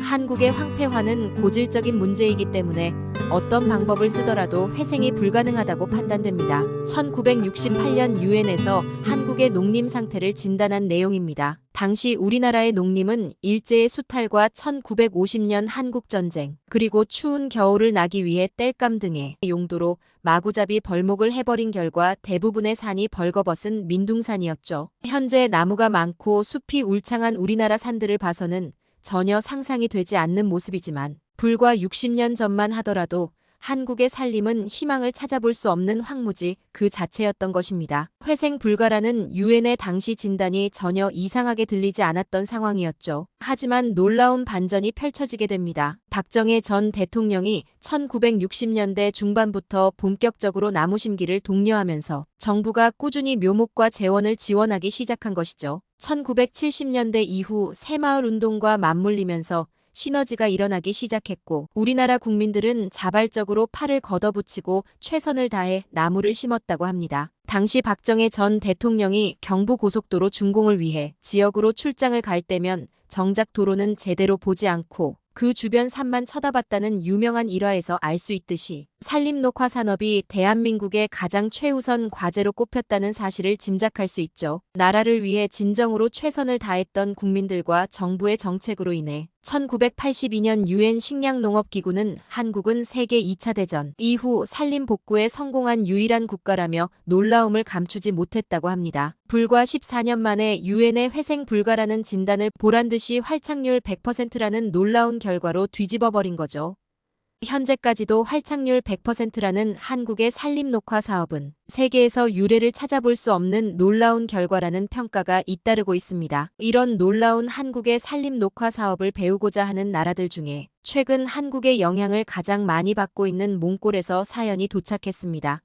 한국의 황폐화는 고질적인 문제이기 때문에 어떤 방법을 쓰더라도 회생이 불가능하다고 판단됩니다. 1968년 유엔에서 한국의 농림 상태를 진단한 내용입니다. 당시 우리나라의 농림은 일제의 수탈과 1950년 한국전쟁, 그리고 추운 겨울을 나기 위해 땔감 등의 용도로 마구잡이 벌목을 해버린 결과 대부분의 산이 벌거벗은 민둥산이었죠. 현재 나무가 많고 숲이 울창한 우리나라 산들을 봐서는 전혀 상상이 되지 않는 모습이지만 불과 60년 전만 하더라도 한국의 산림은 희망을 찾아볼 수 없는 황무지 그 자체였던 것입니다. 회생 불가라는 유엔의 당시 진단이 전혀 이상하게 들리지 않았던 상황이었죠. 하지만 놀라운 반전이 펼쳐지게 됩니다. 박정희 전 대통령이 1960년대 중반부터 본격적으로 나무 심기를 독려하면서 정부가 꾸준히 묘목과 재원을 지원하기 시작한 것이죠. 1970년대 이후 새마을 운동과 맞물리면서 시너지가 일어나기 시작했고 우리나라 국민들은 자발적으로 팔을 걷어붙이고 최선을 다해 나무를 심었다고 합니다. 당시 박정희 전 대통령이 경부고속도로 준공을 위해 지역으로 출장을 갈 때면 정작 도로는 제대로 보지 않고 그 주변 산만 쳐다봤다는 유명한 일화에서 알 수 있듯이 산림녹화 산업이 대한민국의 가장 최우선 과제로 꼽혔다는 사실을 짐작할 수 있죠. 나라를 위해 진정으로 최선을 다했던 국민들과 정부의 정책으로 인해 1982년 유엔 식량농업기구는 한국은 세계 2차 대전 이후 산림 복구에 성공한 유일한 국가라며 놀라움을 감추지 못했다고 합니다. 불과 14년 만에 유엔의 회생 불가라는 진단을 보란듯이 활착률 100%라는 놀라운 결과로 뒤집어버린 거죠. 현재까지도 활착률 100%라는 한국의 산림녹화 사업은 세계에서 유례를 찾아볼 수 없는 놀라운 결과라는 평가가 잇따르고 있습니다. 이런 놀라운 한국의 산림녹화 사업을 배우고자 하는 나라들 중에 최근 한국의 영향을 가장 많이 받고 있는 몽골에서 사연이 도착했습니다.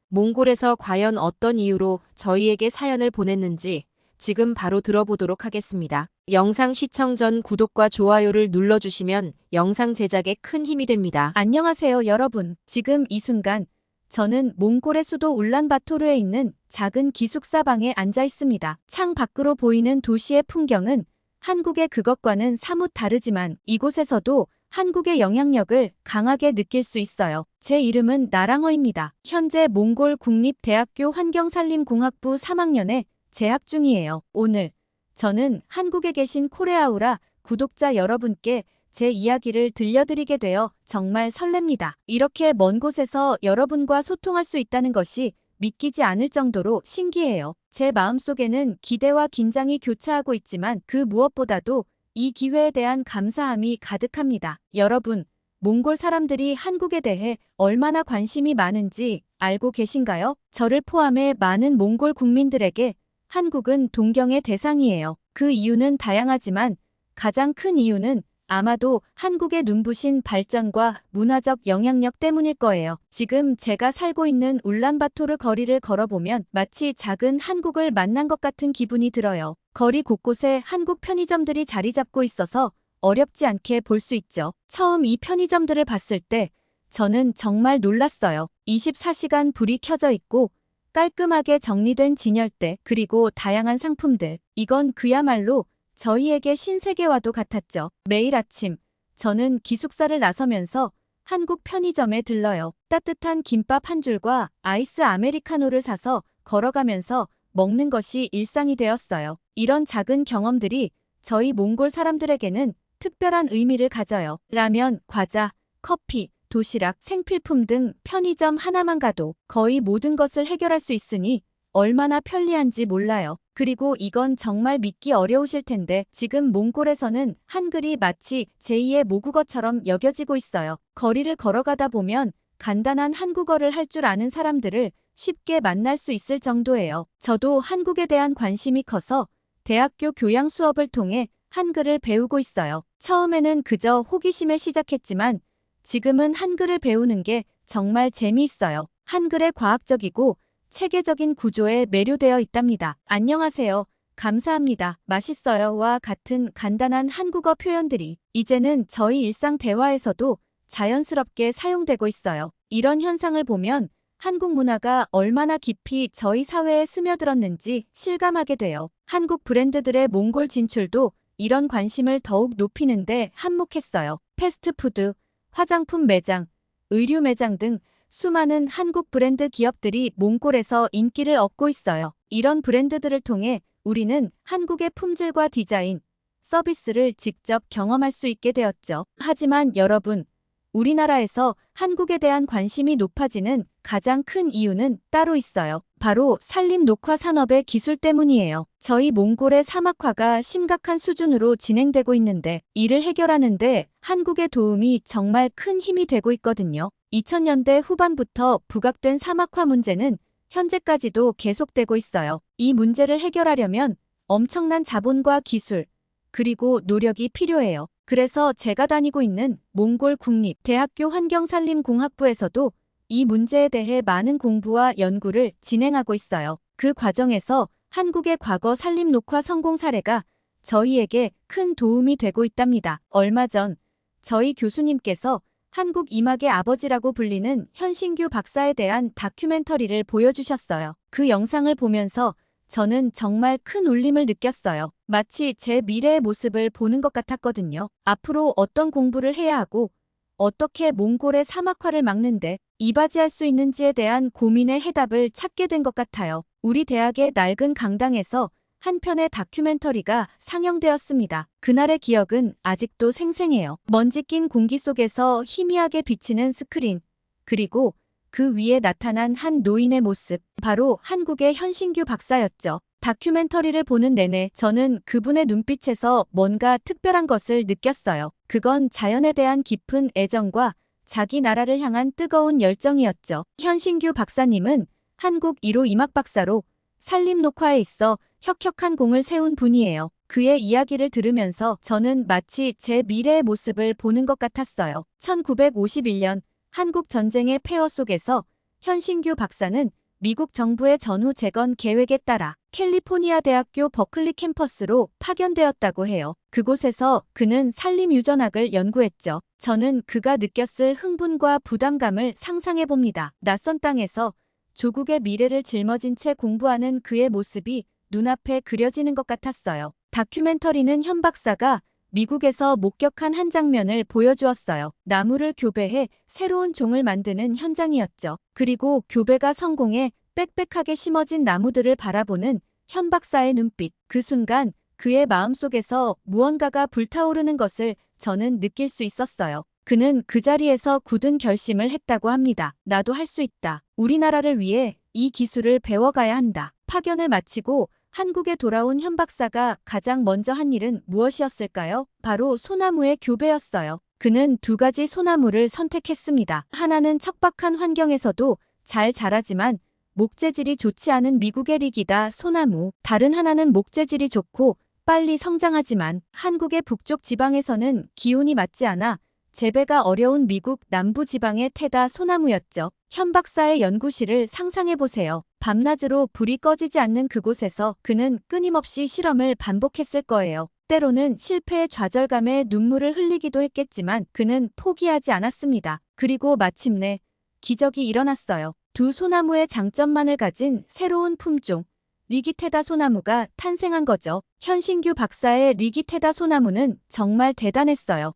몽골에서 과연 어떤 이유로 저희에게 사연을 보냈는지 지금 바로 들어보도록 하겠습니다. 영상 시청 전 구독과 좋아요를 눌러주시면 영상 제작에 큰 힘이 됩니다. 안녕하세요 여러분. 지금 이 순간 저는 몽골의 수도 울란바토르에 있는 작은 기숙사 방에 앉아 있습니다. 창 밖으로 보이는 도시의 풍경은 한국의 그것과는 사뭇 다르지만 이곳에서도 한국의 영향력을 강하게 느낄 수 있어요. 제 이름은 나랑어입니다. 현재 몽골 국립대학교 환경산림공학부 3학년에 재학 중이에요. 오늘 저는 한국에 계신 코레아우라 구독자 여러분께 제 이야기를 들려드리게 되어 정말 설렙니다. 이렇게 먼 곳에서 여러분과 소통할 수 있다는 것이 믿기지 않을 정도로 신기해요. 제 마음속에는 기대와 긴장이 교차하고 있지만 그 무엇보다도 이 기회에 대한 감사함이 가득합니다. 여러분, 몽골 사람들이 한국에 대해 얼마나 관심이 많은지 알고 계신가요? 저를 포함해 많은 몽골 국민들에게 한국은 동경의 대상이에요. 그 이유는 다양하지만 가장 큰 이유는 아마도 한국의 눈부신 발전과 문화적 영향력 때문일 거예요. 지금 제가 살고 있는 울란바토르 거리를 걸어보면 마치 작은 한국을 만난 것 같은 기분이 들어요. 거리 곳곳에 한국 편의점들이 자리 잡고 있어서 어렵지 않게 볼 수 있죠. 처음 이 편의점들을 봤을 때 저는 정말 놀랐어요. 24시간 불이 켜져 있고 깔끔하게 정리된 진열대 그리고 다양한 상품들. 이건 그야말로 저희에게 신세계와도 같았죠. 매일 아침 저는 기숙사를 나서면서 한국 편의점에 들러요. 따뜻한 김밥 한 줄과 아이스 아메리카노를 사서 걸어가면서 먹는 것이 일상이 되었어요. 이런 작은 경험들이 저희 몽골 사람들에게는 특별한 의미를 가져요. 라면, 과자, 커피, 도시락, 생필품 등 편의점 하나만 가도 거의 모든 것을 해결할 수 있으니 얼마나 편리한지 몰라요. 그리고 이건 정말 믿기 어려우실 텐데 지금 몽골에서는 한글이 마치 제2의 모국어처럼 여겨지고 있어요. 거리를 걸어가다 보면 간단한 한국어를 할 줄 아는 사람들을 쉽게 만날 수 있을 정도예요. 저도 한국에 대한 관심이 커서 대학교 교양 수업을 통해 한글을 배우고 있어요. 처음에는 그저 호기심에 시작했지만 지금은 한글을 배우는 게 정말 재미있어요. 한글의 과학적이고 체계적인 구조에 매료되어 있답니다. 안녕하세요. 감사합니다. 맛있어요와 같은 간단한 한국어 표현들이 이제는 저희 일상 대화에서도 자연스럽게 사용되고 있어요. 이런 현상을 보면 한국 문화가 얼마나 깊이 저희 사회에 스며들었는지 실감하게 돼요. 한국 브랜드들의 몽골 진출도 이런 관심을 더욱 높이는데 한몫했어요. 패스트푸드, 화장품 매장, 의류 매장 등 수많은 한국 브랜드 기업들이 몽골에서 인기를 얻고 있어요. 이런 브랜드들을 통해 우리는 한국의 품질과 디자인, 서비스를 직접 경험할 수 있게 되었죠. 하지만 여러분, 우리나라에서 한국에 대한 관심이 높아지는 가장 큰 이유는 따로 있어요. 바로 산림 녹화 산업의 기술 때문이에요. 저희 몽골의 사막화가 심각한 수준으로 진행되고 있는데 이를 해결하는데 한국의 도움이 정말 큰 힘이 되고 있거든요. 2000년대 후반부터 부각된 사막화 문제는 현재까지도 계속되고 있어요. 이 문제를 해결하려면 엄청난 자본과 기술, 그리고 노력이 필요해요. 그래서 제가 다니고 있는 몽골 국립대학교 환경산림공학부에서도 이 문제에 대해 많은 공부와 연구를 진행하고 있어요. 그 과정에서 한국의 과거 산림 녹화 성공 사례가 저희에게 큰 도움이 되고 있답니다. 얼마 전 저희 교수님께서 한국 이막의 아버지라고 불리는 현신규 박사에 대한 다큐멘터리를 보여주셨어요. 그 영상을 보면서 저는 정말 큰 울림을 느꼈어요. 마치 제 미래의 모습을 보는 것 같았거든요. 앞으로 어떤 공부를 해야 하고 어떻게 몽골의 사막화를 막는데 이바지할 수 있는지에 대한 고민의 해답을 찾게 된 것 같아요. 우리 대학의 낡은 강당에서 한 편의 다큐멘터리가 상영되었습니다. 그날의 기억은 아직도 생생해요. 먼지 낀 공기 속에서 희미하게 비치는 스크린, 그리고 그 위에 나타난 한 노인의 모습, 바로 한국의 현신규 박사였죠. 다큐멘터리를 보는 내내 저는 그분의 눈빛에서 뭔가 특별한 것을 느꼈어요. 그건 자연에 대한 깊은 애정과 자기 나라를 향한 뜨거운 열정이었죠. 현신규 박사님은 한국 1호 이막 박사로 산림 녹화에 있어 혁혁한 공을 세운 분이에요. 그의 이야기를 들으면서 저는 마치 제 미래의 모습을 보는 것 같았어요. 1951년 한국 전쟁의 폐허 속에서 현신규 박사는 미국 정부의 전후 재건 계획에 따라 캘리포니아 대학교 버클리 캠퍼스로 파견되었다고 해요. 그곳에서 그는 산림 유전학을 연구했죠. 저는 그가 느꼈을 흥분과 부담감을 상상해 봅니다. 낯선 땅에서 조국의 미래를 짊어진 채 공부하는 그의 모습이 눈앞에 그려지는 것 같았어요. 다큐멘터리는 현 박사가 미국에서 목격한 한 장면을 보여주었어요. 나무를 교배해 새로운 종을 만드는 현장이었죠. 그리고 교배가 성공해 빽빽하게 심어진 나무들을 바라보는 현 박사의 눈빛. 그 순간 그의 마음속에서 무언가가 불타오르는 것을 저는 느낄 수 있었어요. 그는 그 자리에서 굳은 결심을 했다고 합니다. 나도 할 수 있다. 우리나라를 위해 이 기술을 배워가야 한다. 파견을 마치고 한국에 돌아온 현 박사가 가장 먼저 한 일은 무엇이었을까요? 바로 소나무의 교배였어요. 그는 두 가지 소나무를 선택했습니다. 하나는 척박한 환경에서도 잘 자라지만 목재질이 좋지 않은 미국의 리기다 소나무. 다른 하나는 목재질이 좋고 빨리 성장하지만 한국의 북쪽 지방에서는 기온이 맞지 않아 재배가 어려운 미국 남부 지방의 테다 소나무였죠. 현 박사의 연구실을 상상해보세요. 밤낮으로 불이 꺼지지 않는 그곳에서 그는 끊임없이 실험을 반복했을 거예요. 때로는 실패의 좌절감에 눈물을 흘리기도 했겠지만 그는 포기하지 않았습니다. 그리고 마침내 기적이 일어났어요. 두 소나무의 장점만을 가진 새로운 품종, 리기테다 소나무가 탄생한 거죠. 현신규 박사의 리기테다 소나무는 정말 대단했어요.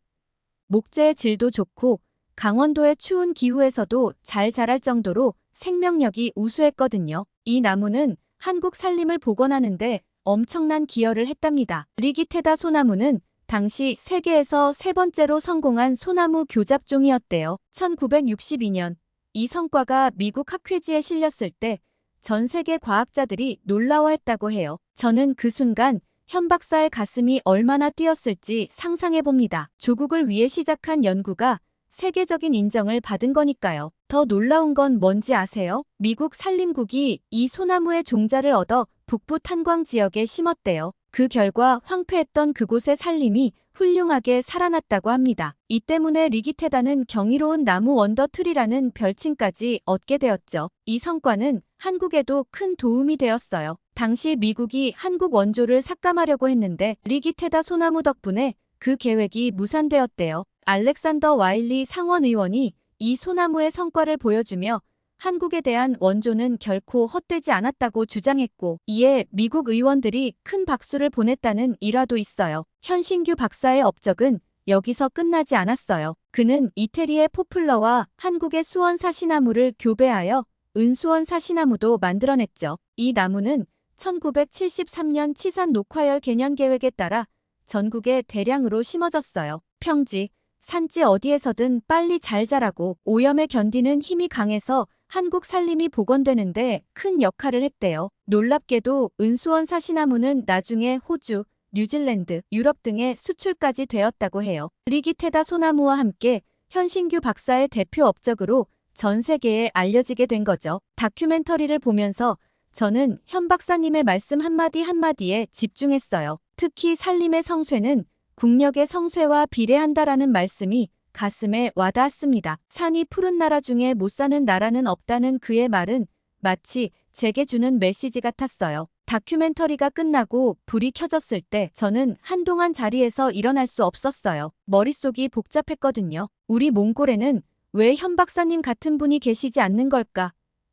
목재의 질도 좋고 강원도의 추운 기후에서도 잘 자랄 정도로 생명력이 우수했거든요. 이 나무는 한국 산림을 복원하는데 엄청난 기여를 했답니다. 리기테다 소나무는 당시 세계에서 세 번째로 성공한 소나무 교잡종이었대요. 1962년 이 성과가 미국 학회지에 실렸을 때 전 세계 과학자들이 놀라워했다고 해요. 저는 그 순간 현 박사의 가슴이 얼마나 뛰었을지 상상해봅니다. 조국을 위해 시작한 연구가 세계적인 인정을 받은 거니까요. 더 놀라운 건 뭔지 아세요? 미국 산림국이 이 소나무의 종자를 얻어 북부 탄광 지역에 심었대요. 그 결과 황폐했던 그곳의 산림이 훌륭하게 살아났다고 합니다. 이 때문에 리기테다는 경이로운 나무 원더트리라는 별칭까지 얻게 되었죠. 이 성과는 한국에도 큰 도움이 되었어요. 당시 미국이 한국 원조를 삭감하려고 했는데 리기테다 소나무 덕분에 그 계획이 무산되었대요. 알렉산더 와일리 상원 의원이 이 소나무의 성과를 보여주며 한국에 대한 원조는 결코 헛되지 않았다고 주장했고, 이에 미국 의원들이 큰 박수를 보냈다는 일화도 있어요. 현신규 박사의 업적은 여기서 끝나지 않았어요. 그는 이태리의 포플러와 한국의 수원 사시나무를 교배하여 은수원 사시나무도 만들어냈죠. 이 나무는 1973년 치산 녹화열 개년 계획에 따라 전국에 대량으로 심어졌어요. 평지, 산지 어디에서든 빨리 잘 자라고 오염에 견디는 힘이 강해서 한국 산림이 복원되는데 큰 역할을 했대요. 놀랍게도 은수원 사시나무는 나중에 호주, 뉴질랜드, 유럽 등에 수출까지 되었다고 해요. 리기테다 소나무와 함께 현신규 박사의 대표 업적으로 전 세계에 알려지게 된 거죠. 다큐멘터리를 보면서 저는 현 박사님의 말씀 한마디 한마디에 집중했어요. 특히 산림의 성쇠는 국력의 성쇠와 비례한다라는 말씀이 가슴에 와닿았습니다. 산이 푸른 나라 중에 못 사는 나라는 없다는 그의 말은 마치 제게 주는 메시지 같았어요. 다큐멘터리가 끝나고 불이 켜졌을 때 저는 한동안 자리에서 일어날 수 없었어요. 머릿속이 복잡했거든요. 우리 몽골에는 왜 현 박사님 같은 분이 계시지 않는 걸까?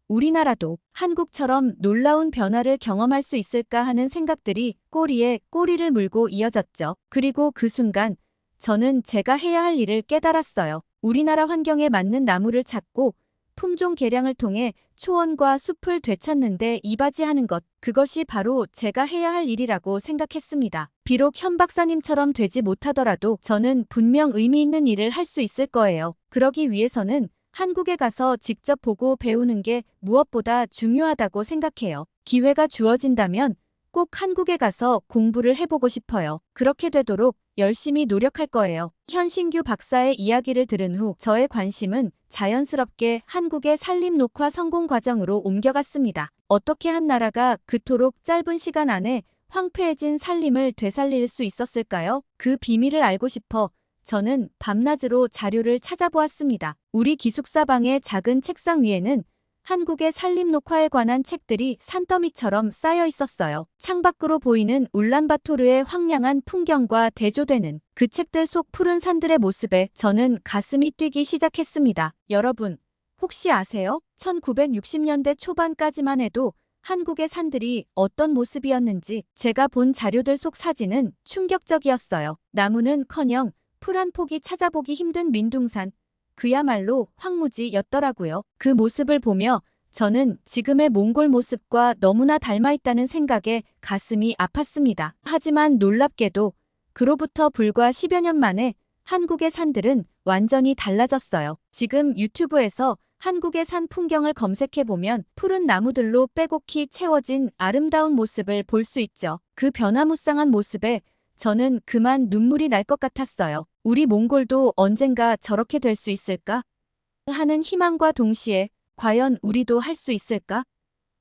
우리나라도 한국처럼 놀라운 변화를 경험할 수 있을까 하는 생각들이 꼬리에 꼬리를 물고 이어졌죠. 그리고 그 순간 저는 제가 해야 할 일을 깨달았어요. 우리나라 환경에 맞는 나무를 찾고 품종 개량을 통해 초원과 숲을 되찾는데 이바지하는 것, 그것이 바로 제가 해야 할 일이라고 생각했습니다. 비록 현 박사님처럼 되지 못하더라도 저는 분명 의미 있는 일을 할 수 있을 거예요. 그러기 위해서는 한국에 가서 직접 보고 배우는 게 무엇보다 중요하다고 생각해요. 기회가 주어진다면 꼭 한국에 가서 공부를 해보고 싶어요. 그렇게 되도록 열심히 노력할 거예요. 현신규 박사의 이야기를 들은 후 저의 관심은 자연스럽게 한국의 산림 녹화 성공 과정으로 옮겨갔습니다. 어떻게 한 나라가 그토록 짧은 시간 안에 황폐해진 산림을 되살릴 수 있었을까요? 그 비밀을 알고 싶어 저는 밤낮으로 자료를 찾아보았습니다. 우리 기숙사방의 작은 책상 위에는 한국의 산림 녹화에 관한 책들이 산더미처럼 쌓여 있었어요. 창밖으로 보이는 울란바토르의 황량한 풍경과 대조되는 그 책들 속 푸른 산들의 모습에 저는 가슴이 뛰기 시작했습니다. 여러분, 혹시 아세요? 1960년대 초반까지만 해도 한국의 산들이 어떤 모습이었는지 제가 본 자료들 속 사진은 충격적이었어요. 나무는커녕 풀 한 폭이 찾아보기 힘든 민둥산, 그야말로 황무지였더라고요. 그 모습을 보며 저는 지금의 몽골 모습과 너무나 닮아있다는 생각에 가슴이 아팠습니다. 하지만 놀랍게도 그로부터 불과 10여 년 만에 한국의 산들은 완전히 달라졌어요. 지금 유튜브에서 한국의 산 풍경을 검색해보면 푸른 나무들로 빼곡히 채워진 아름다운 모습을 볼 수 있죠. 그 변화무쌍한 모습에 저는 그만 눈물이 날 것 같았어요. 우리 몽골도 언젠가 저렇게 될 수 있을까? 하는 희망과 동시에 과연 우리도 할 수 있을까?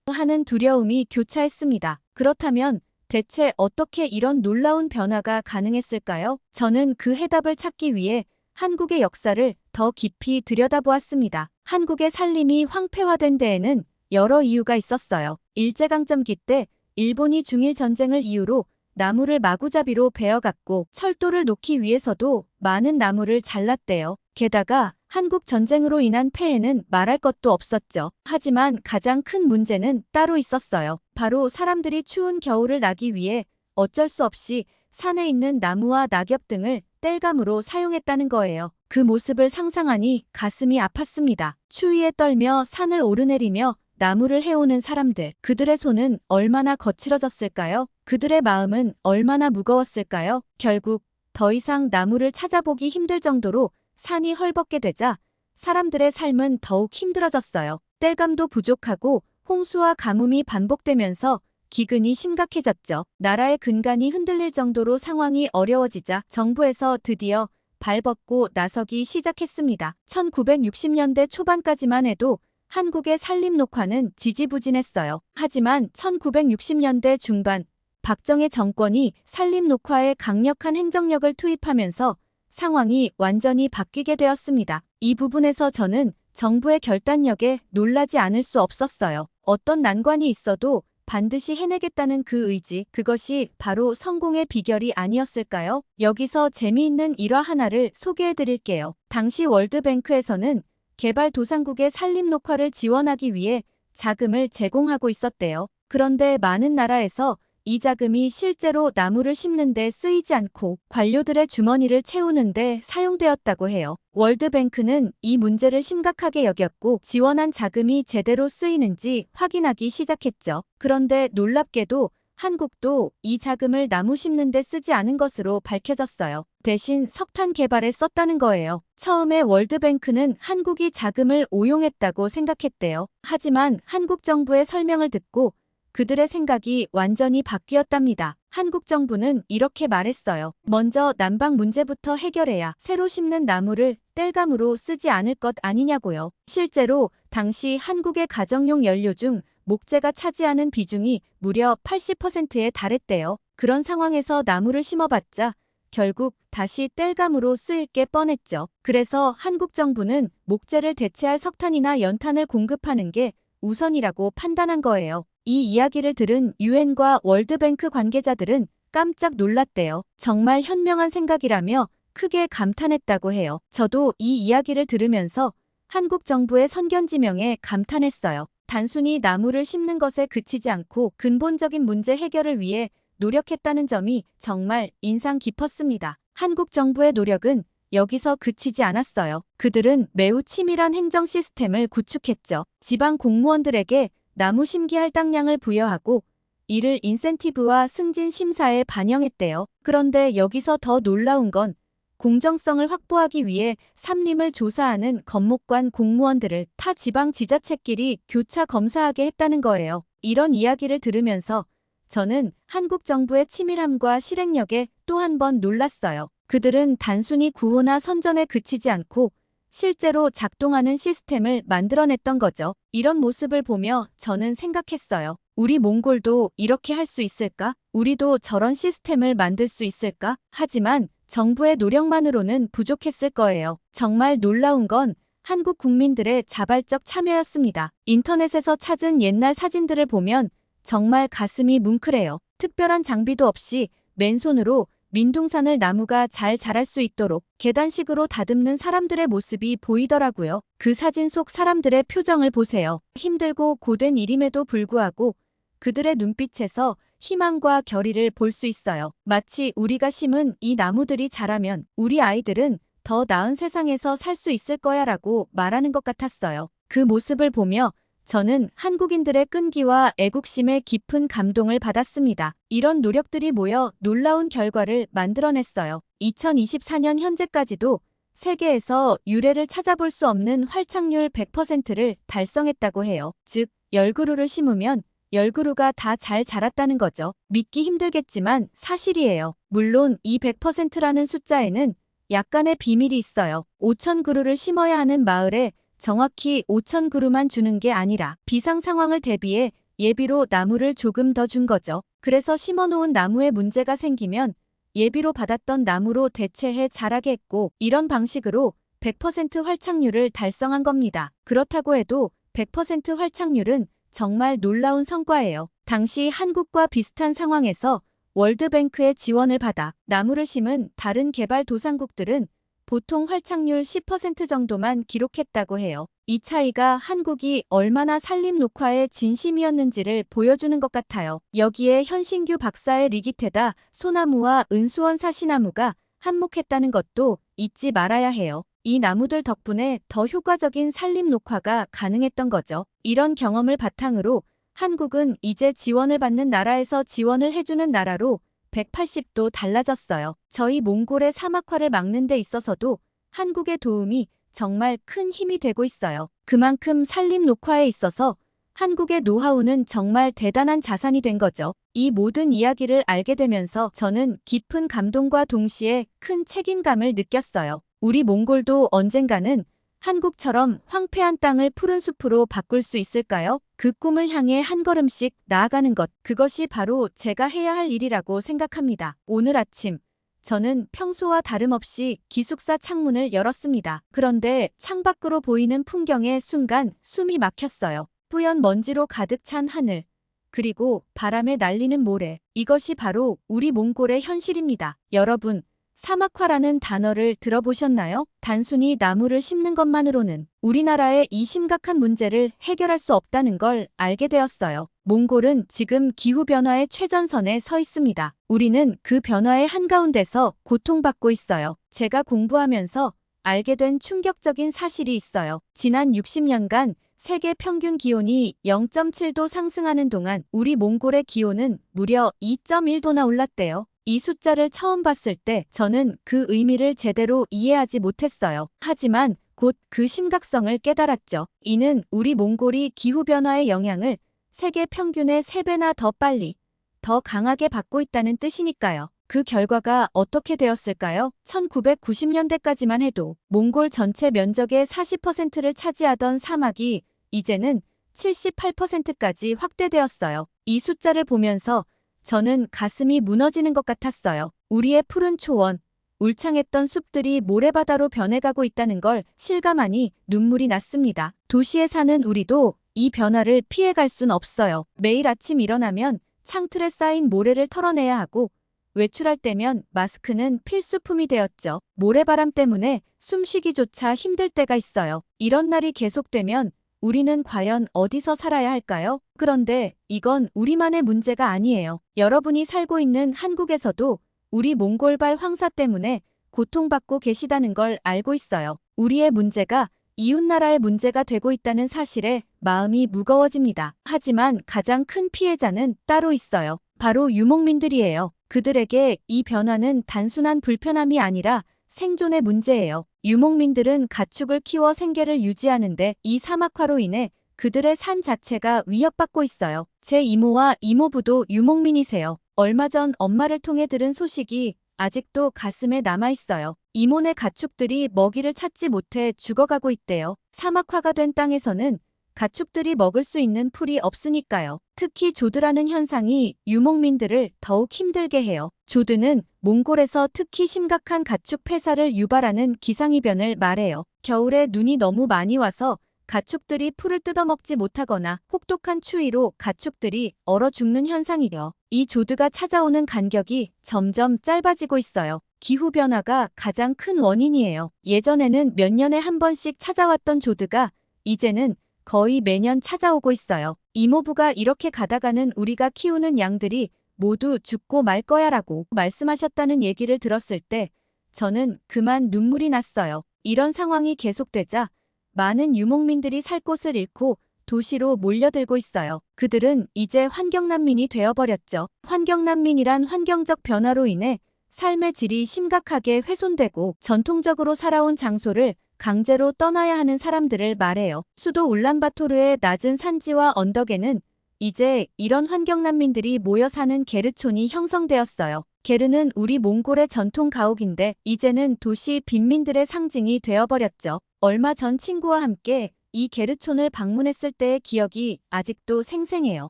하는 두려움이 교차했습니다. 그렇다면 대체 어떻게 이런 놀라운 변화가 가능했을까요? 저는 그 해답을 찾기 위해 한국의 역사를 더 깊이 들여다보았습니다. 한국의 산림이 황폐화된 데에는 여러 이유가 있었어요. 일제강점기 때 일본이 중일전쟁을 이유로 나무를 마구잡이로 베어갔고 철도를 놓기 위해서도 많은 나무를 잘랐대요. 게다가 한국 전쟁으로 인한 폐해는 말할 것도 없었죠. 하지만 가장 큰 문제는 따로 있었어요. 바로 사람들이 추운 겨울을 나기 위해 어쩔 수 없이 산에 있는 나무와 낙엽 등을 땔감으로 사용했다는 거예요. 그 모습을 상상하니 가슴이 아팠습니다. 추위에 떨며 산을 오르내리며 나무를 해오는 사람들, 그들의 손은 얼마나 거칠어졌을까요? 그들의 마음은 얼마나 무거웠을까요? 결국 더 이상 나무를 찾아보기 힘들 정도로 산이 헐벗게 되자 사람들의 삶은 더욱 힘들어졌어요. 땔감도 부족하고 홍수와 가뭄이 반복되면서 기근이 심각해졌죠. 나라의 근간이 흔들릴 정도로 상황이 어려워지자 정부에서 드디어 발벗고 나서기 시작했습니다. 1960년대 초반까지만 해도 한국의 산림 녹화는 지지부진했어요. 하지만 1960년대 중반 박정희 정권이 산림 녹화에 강력한 행정력을 투입하면서 상황이 완전히 바뀌게 되었습니다. 이 부분에서 저는 정부의 결단력에 놀라지 않을 수 없었어요. 어떤 난관이 있어도 반드시 해내겠다는 그 의지, 그것이 바로 성공의 비결이 아니었을까요? 여기서 재미있는 일화 하나를 소개해 드릴게요. 당시 월드뱅크에서는 개발도상국의 산림녹화를 지원하기 위해 자금을 제공하고 있었대요. 그런데 많은 나라에서 이 자금이 실제로 나무를 심는 데 쓰이지 않고 관료들의 주머니를 채우는 데 사용되었다고 해요. 월드뱅크는 이 문제를 심각하게 여겼고 지원한 자금이 제대로 쓰이는지 확인하기 시작했죠. 그런데 놀랍게도 한국도 이 자금을 나무 심는 데 쓰지 않은 것으로 밝혀졌어요. 대신 석탄 개발에 썼다는 거예요. 처음에 월드뱅크는 한국이 자금을 오용했다고 생각했대요. 하지만 한국 정부의 설명을 듣고 그들의 생각이 완전히 바뀌었답니다. 한국 정부는 이렇게 말했어요. 먼저 난방 문제부터 해결해야 새로 심는 나무를 땔감으로 쓰지 않을 것 아니냐고요. 실제로 당시 한국의 가정용 연료 중 목재가 차지하는 비중이 무려 80%에 달했대요. 그런 상황에서 나무를 심어봤자 결국 다시 땔감으로 쓰일 게 뻔했죠. 그래서 한국 정부는 목재를 대체할 석탄이나 연탄을 공급하는 게 우선이라고 판단한 거예요. 이 이야기를 들은 유엔과 월드뱅크 관계자들은 깜짝 놀랐대요. 정말 현명한 생각이라며 크게 감탄했다고 해요. 저도 이 이야기를 들으면서 한국 정부의 선견지명에 감탄했어요. 단순히 나무를 심는 것에 그치지 않고 근본적인 문제 해결을 위해 노력했다는 점이 정말 인상 깊었습니다. 한국 정부의 노력은 여기서 그치지 않았어요. 그들은 매우 치밀한 행정 시스템을 구축했죠. 지방 공무원들에게 나무 심기 할당량을 부여하고 이를 인센티브와 승진 심사에 반영했대요. 그런데 여기서 더 놀라운 건 공정성을 확보하기 위해 산림을 조사하는 건목관 공무원들을 타 지방 지자체끼리 교차 검사하게 했다는 거예요. 이런 이야기를 들으면서 저는 한국 정부의 치밀함과 실행력에 또 한 번 놀랐어요. 그들은 단순히 구호나 선전에 그치지 않고 실제로 작동하는 시스템을 만들어냈던 거죠. 이런 모습을 보며 저는 생각했어요. 우리 몽골도 이렇게 할 수 있을까? 우리도 저런 시스템을 만들 수 있을까? 하지만 정부의 노력만으로는 부족했을 거예요. 정말 놀라운 건 한국 국민들의 자발적 참여였습니다. 인터넷에서 찾은 옛날 사진들을 보면 정말 가슴이 뭉클해요. 특별한 장비도 없이 맨손으로 민둥산을 나무가 잘 자랄 수 있도록 계단식으로 다듬는 사람들의 모습이 보이더라고요. 그 사진 속 사람들의 표정을 보세요. 힘들고 고된 일임에도 불구하고 그들의 눈빛에서 희망과 결의를 볼 수 있어요. 마치 우리가 심은 이 나무들이 자라면 우리 아이들은 더 나은 세상에서 살 수 있을 거야 라고 말하는 것 같았어요. 그 모습을 보며 저는 한국인들의 끈기와 애국심에 깊은 감동을 받았습니다. 이런 노력들이 모여 놀라운 결과를 만들어냈어요. 2024년 현재까지도 세계에서 유례를 찾아볼 수 없는 활착률 100%를 달성했다고 해요. 즉, 10그루를 심으면 10그루가 다 잘 자랐다는 거죠. 믿기 힘들겠지만 사실이에요. 물론 이 100%라는 숫자에는 약간의 비밀이 있어요. 5,000그루를 심어야 하는 마을에 정확히 5,000그루만 주는 게 아니라 비상 상황을 대비해 예비로 나무를 조금 더 준 거죠. 그래서 심어놓은 나무에 문제가 생기면 예비로 받았던 나무로 대체해 자라게 했고 이런 방식으로 100% 활착률을 달성한 겁니다. 그렇다고 해도 100% 활착률은 정말 놀라운 성과예요. 당시 한국과 비슷한 상황에서 월드뱅크의 지원을 받아 나무를 심은 다른 개발도상국들은 보통 활착률 10% 정도만 기록했다고 해요. 이 차이가 한국이 얼마나 산림 녹화에 진심이었는지를 보여주는 것 같아요. 여기에 현신규 박사의 리기테다 소나무와 은수원 사시나무가 한몫했다는 것도 잊지 말아야 해요. 이 나무들 덕분에 더 효과적인 산림 녹화가 가능했던 거죠. 이런 경험을 바탕으로 한국은 이제 지원을 받는 나라에서 지원을 해주는 나라로 180도 달라졌어요. 저희 몽골의 사막화를 막는 데 있어서도 한국의 도움이 정말 큰 힘이 되고 있어요. 그만큼 산림 녹화에 있어서 한국의 노하우는 정말 대단한 자산이 된 거죠. 이 모든 이야기를 알게 되면서 저는 깊은 감동과 동시에 큰 책임감을 느꼈어요. 우리 몽골도 언젠가는 한국처럼 황폐한 땅을 푸른 숲으로 바꿀 수 있을까요? 그 꿈을 향해 한 걸음씩 나아가는 것, 그것이 바로 제가 해야 할 일이라고 생각합니다. 오늘 아침 저는 평소와 다름없이 기숙사 창문을 열었습니다. 그런데 창밖으로 보이는 풍경에 순간 숨이 막혔어요. 뿌연 먼지로 가득 찬 하늘, 그리고 바람에 날리는 모래. 이것이 바로 우리 몽골의 현실입니다. 여러분, 사막화라는 단어를 들어보셨나요? 단순히 나무를 심는 것만으로는 우리나라의 이 심각한 문제를 해결할 수 없다는 걸 알게 되었어요. 몽골은 지금 기후변화의 최전선에 서 있습니다. 우리는 그 변화의 한가운데서 고통받고 있어요. 제가 공부하면서 알게 된 충격적인 사실이 있어요. 지난 60년간 세계 평균 기온이 0.7도 상승하는 동안 우리 몽골의 기온은 무려 2.1도나 올랐대요. 이 숫자를 처음 봤을 때 저는 그 의미를 제대로 이해하지 못했어요. 하지만 곧 그 심각성을 깨달았죠. 이는 우리 몽골이 기후변화의 영향을 세계 평균의 3배나 더 빨리, 더 강하게 받고 있다는 뜻이니까요. 그 결과가 어떻게 되었을까요? 1990년대까지만 해도 몽골 전체 면적의 40%를 차지하던 사막이 이제는 78%까지 확대되었어요. 이 숫자를 보면서 저는 가슴이 무너지는 것 같았어요. 우리의 푸른 초원, 울창했던 숲들이 모래바다로 변해가고 있다는 걸 실감하니 눈물이 났습니다. 도시에 사는 우리도 이 변화를 피해갈 순 없어요. 매일 아침 일어나면 창틀에 쌓인 모래를 털어내야 하고 외출할 때면 마스크는 필수품이 되었죠. 모래바람 때문에 숨쉬기조차 힘들 때가 있어요. 이런 날이 계속되면 우리는 과연 어디서 살아야 할까요? 그런데 이건 우리만의 문제가 아니에요. 여러분이 살고 있는 한국에서도 우리 몽골발 황사 때문에 고통받고 계시다는 걸 알고 있어요. 우리의 문제가 이웃나라의 문제가 되고 있다는 사실에 마음이 무거워집니다. 하지만 가장 큰 피해자는 따로 있어요. 바로 유목민들이에요. 그들에게 이 변화는 단순한 불편함이 아니라 생존의 문제예요. 유목민들은 가축을 키워 생계를 유지하는데 이 사막화로 인해 그들의 삶 자체가 위협받고 있어요. 제 이모와 이모부도 유목민이세요. 얼마 전 엄마를 통해 들은 소식이 아직도 가슴에 남아있어요. 이모네 가축들이 먹이를 찾지 못해 죽어가고 있대요. 사막화가 된 땅에서는 가축들이 먹을 수 있는 풀이 없으니까요. 특히 조드라는 현상이 유목민들을 더욱 힘들게 해요. 조드는 몽골에서 특히 심각한 가축 폐사를 유발하는 기상이변을 말해요. 겨울에 눈이 너무 많이 와서 가축들이 풀을 뜯어먹지 못하거나 혹독한 추위로 가축들이 얼어 죽는 현상이요. 이 조드가 찾아오는 간격이 점점 짧아지고 있어요. 기후변화가 가장 큰 원인이에요. 예전에는 몇 년에 한 번씩 찾아왔던 조드가 이제는 거의 매년 찾아오고 있어요. 이모부가 이렇게 가다가는 우리가 키우는 양들이 모두 죽고 말 거야라고 말씀하셨다는 얘기를 들었을 때 저는 그만 눈물이 났어요. 이런 상황이 계속되자 많은 유목민들이 살 곳을 잃고 도시로 몰려들고 있어요. 그들은 이제 환경난민이 되어버렸죠. 환경난민이란 환경적 변화로 인해 삶의 질이 심각하게 훼손되고 전통적으로 살아온 장소를 강제로 떠나야 하는 사람들을 말해요. 수도 울란바토르의 낮은 산지와 언덕에는 이제 이런 환경난민들이 모여 사는 게르촌이 형성되었어요. 게르는 우리 몽골의 전통 가옥인데 이제는 도시 빈민들의 상징이 되어버렸죠. 얼마 전 친구와 함께 이 게르촌을 방문했을 때의 기억이 아직도 생생해요.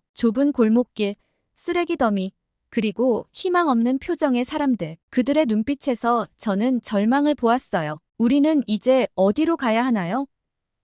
좁은 골목길, 쓰레기 더미, 그리고 희망 없는 표정의 사람들. 그들의 눈빛에서 저는 절망을 보았어요. 우리는 이제 어디로 가야 하나요?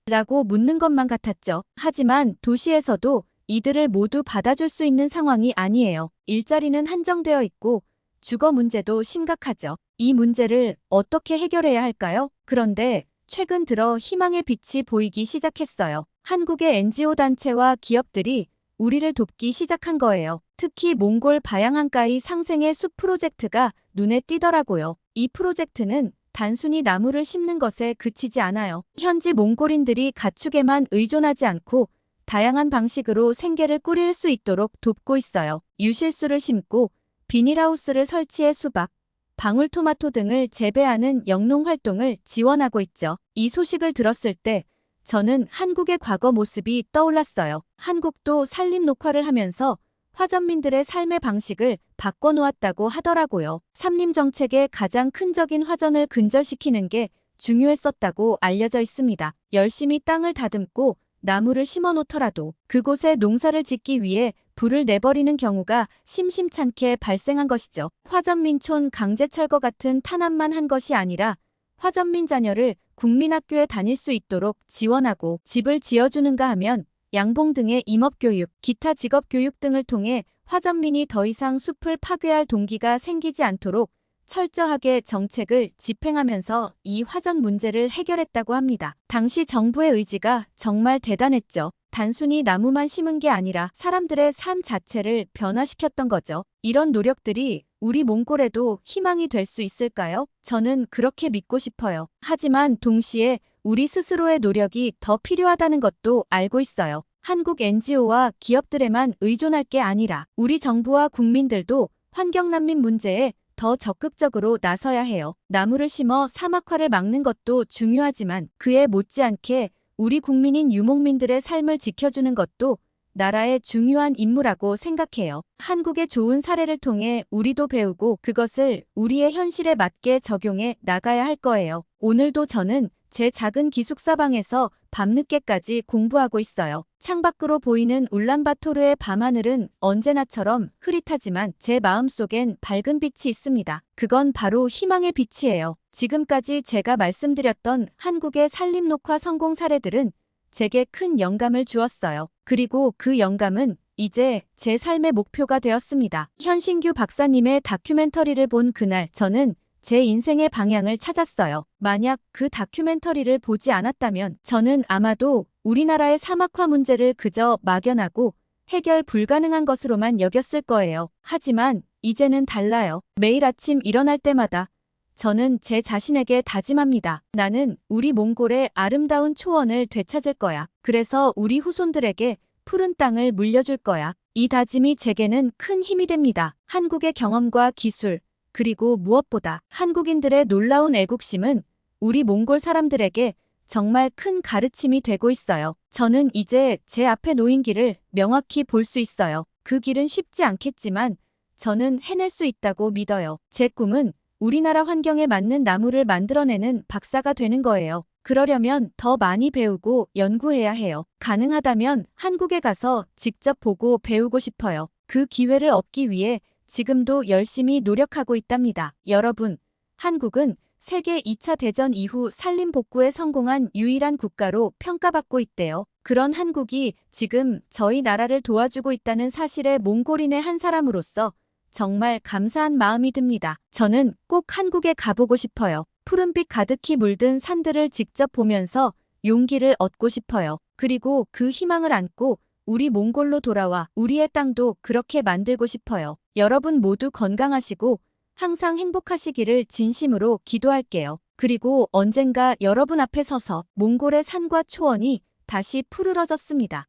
라고 묻는 것만 같았죠. 하지만 도시에서도 이들을 모두 받아줄 수 있는 상황이 아니에요. 일자리는 한정되어 있고 주거 문제도 심각하죠. 이 문제를 어떻게 해결해야 할까요? 그런데 최근 들어 희망의 빛이 보이기 시작했어요. 한국의 NGO 단체와 기업들이 우리를 돕기 시작한 거예요. 특히 몽골 바양한가이 상생의 숲 프로젝트가 눈에 띄더라고요. 이 프로젝트는 단순히 나무를 심는 것에 그치지 않아요. 현지 몽골인들이 가축에만 의존하지 않고 다양한 방식으로 생계를 꾸릴 수 있도록 돕고 있어요. 유실수를 심고 비닐하우스를 설치해 수박, 방울토마토 등을 재배하는 영농 활동을 지원하고 있죠. 이 소식을 들었을 때 저는 한국의 과거 모습이 떠올랐어요. 한국도 산림 녹화를 하면서 화전민들의 삶의 방식을 바꿔놓았다고 하더라고요. 산림 정책의 가장 큰적인 화전을 근절시키는 게 중요했었다고 알려져 있습니다. 열심히 땅을 다듬고 나무를 심어놓더라도 그곳에 농사를 짓기 위해 불을 내버리는 경우가 심심찮게 발생한 것이죠. 화전민촌 강제철거 같은 탄압만 한 것이 아니라 화전민 자녀를 국민학교에 다닐 수 있도록 지원하고 집을 지어주는가 하면 양봉 등의 임업교육, 기타 직업교육 등을 통해 화전민이 더 이상 숲을 파괴할 동기가 생기지 않도록 철저하게 정책을 집행하면서 이 화전 문제를 해결했다고 합니다. 당시 정부의 의지가 정말 대단했죠. 단순히 나무만 심은 게 아니라 사람들의 삶 자체를 변화시켰던 거죠. 이런 노력들이 우리 몽골에도 희망이 될 수 있을까요? 저는 그렇게 믿고 싶어요. 하지만 동시에 우리 스스로의 노력이 더 필요하다는 것도 알고 있어요. 한국 NGO와 기업들에만 의존할 게 아니라 우리 정부와 국민들도 환경난민 문제에 더 적극적으로 나서야 해요. 나무를 심어 사막화를 막는 것도 중요하지만 그에 못지않게 우리 국민인 유목민들의 삶을 지켜주는 것도 나라의 중요한 임무라고 생각해요. 한국의 좋은 사례를 통해 우리도 배우고 그것을 우리의 현실에 맞게 적용해 나가야 할 거예요. 오늘도 저는 제 작은 기숙사방에서 밤늦게까지 공부하고 있어요. 창밖으로 보이는 울란바토르의 밤하늘은 언제나처럼 흐릿하지만 제 마음속엔 밝은 빛이 있습니다. 그건 바로 희망의 빛이에요. 지금까지 제가 말씀드렸던 한국의 산림녹화 성공 사례들은 제게 큰 영감을 주었어요. 그리고 그 영감은 이제 제 삶의 목표가 되었습니다. 현신규 박사님의 다큐멘터리를 본 그날 저는 제 인생의 방향을 찾았어요. 만약 그 다큐멘터리를 보지 않았다면 저는 아마도 우리나라의 사막화 문제를 그저 막연하고 해결 불가능한 것으로만 여겼을 거예요. 하지만 이제는 달라요. 매일 아침 일어날 때마다 저는 제 자신에게 다짐합니다. 나는 우리 몽골의 아름다운 초원을 되찾을 거야. 그래서 우리 후손들에게 푸른 땅을 물려줄 거야. 이 다짐이 제게는 큰 힘이 됩니다. 한국의 경험과 기술, 그리고 무엇보다 한국인들의 놀라운 애국심은 우리 몽골 사람들에게 정말 큰 가르침이 되고 있어요. 저는 이제 제 앞에 놓인 길을 명확히 볼 수 있어요. 그 길은 쉽지 않겠지만 저는 해낼 수 있다고 믿어요. 제 꿈은 우리나라 환경에 맞는 나무를 만들어내는 박사가 되는 거예요. 그러려면 더 많이 배우고 연구해야 해요. 가능하다면 한국에 가서 직접 보고 배우고 싶어요. 그 기회를 얻기 위해 지금도 열심히 노력하고 있답니다. 여러분, 한국은 세계 2차 대전 이후 산림 복구에 성공한 유일한 국가로 평가받고 있대요. 그런 한국이 지금 저희 나라를 도와주고 있다는 사실에 몽골인의 한 사람으로서 정말 감사한 마음이 듭니다. 저는 꼭 한국에 가보고 싶어요. 푸른빛 가득히 물든 산들을 직접 보면서 용기를 얻고 싶어요. 그리고 그 희망을 안고 우리 몽골로 돌아와 우리의 땅도 그렇게 만들고 싶어요. 여러분 모두 건강하시고 항상 행복하시기를 진심으로 기도할게요. 그리고 언젠가 여러분 앞에 서서 몽골의 산과 초원이 다시 푸르러졌습니다.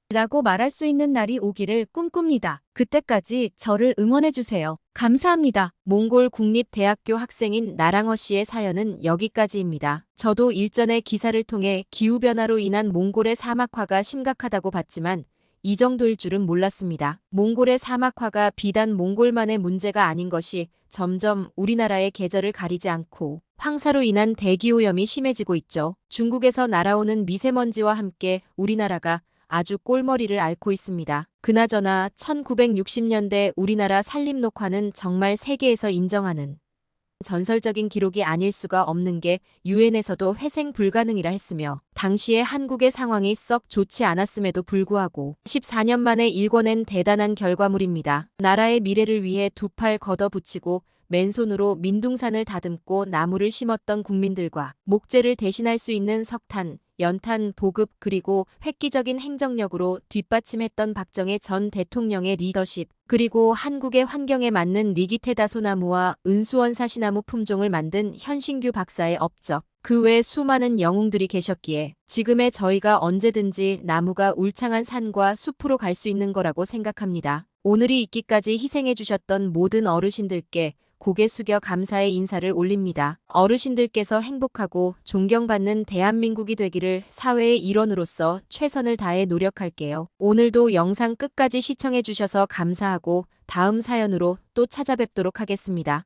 라고 말할 수 있는 날이 오기를 꿈꿉니다. 그때까지 저를 응원해주세요. 감사합니다. 몽골 국립대학교 학생인 나랑어 씨의 사연은 여기까지입니다. 저도 일전에 기사를 통해 기후변화로 인한 몽골의 사막화가 심각하다고 봤지만 이 정도일 줄은 몰랐습니다. 몽골의 사막화가 비단 몽골만의 문제가 아닌 것이 점점 우리나라의 계절을 가리지 않고 황사로 인한 대기오염이 심해지고 있죠. 중국에서 날아오는 미세먼지와 함께 우리나라가 아주 꼴머리를 앓고 있습니다. 그나저나 1960년대 우리나라 산림녹화는 정말 세계에서 인정하는 전설적인 기록이 아닐 수가 없는 게 유엔에서도 회생 불가능이라 했으며 당시에 한국의 상황이 썩 좋지 않았음에도 불구하고 14년 만에 일궈낸 대단한 결과물입니다. 나라의 미래를 위해 두 팔 걷어붙이고 맨손으로 민둥산을 다듬고 나무를 심었던 국민들과 목재를 대신할 수 있는 석탄, 연탄 보급 그리고 획기적인 행정력으로 뒷받침했던 박정희 전 대통령의 리더십 그리고 한국의 환경에 맞는 리기테다 소나무와 은수원 사시나무 품종을 만든 현신규 박사의 업적 그 외 수많은 영웅들이 계셨기에 지금의 저희가 언제든지 나무가 울창한 산과 숲으로 갈 수 있는 거라고 생각합니다. 오늘이 있기까지 희생해 주셨던 모든 어르신들께 고개 숙여 감사의 인사를 올립니다. 어르신들께서 행복하고 존경받는 대한민국이 되기를 사회의 일원으로서 최선을 다해 노력할게요. 오늘도 영상 끝까지 시청해 주셔서 감사하고 다음 사연으로 또 찾아뵙도록 하겠습니다.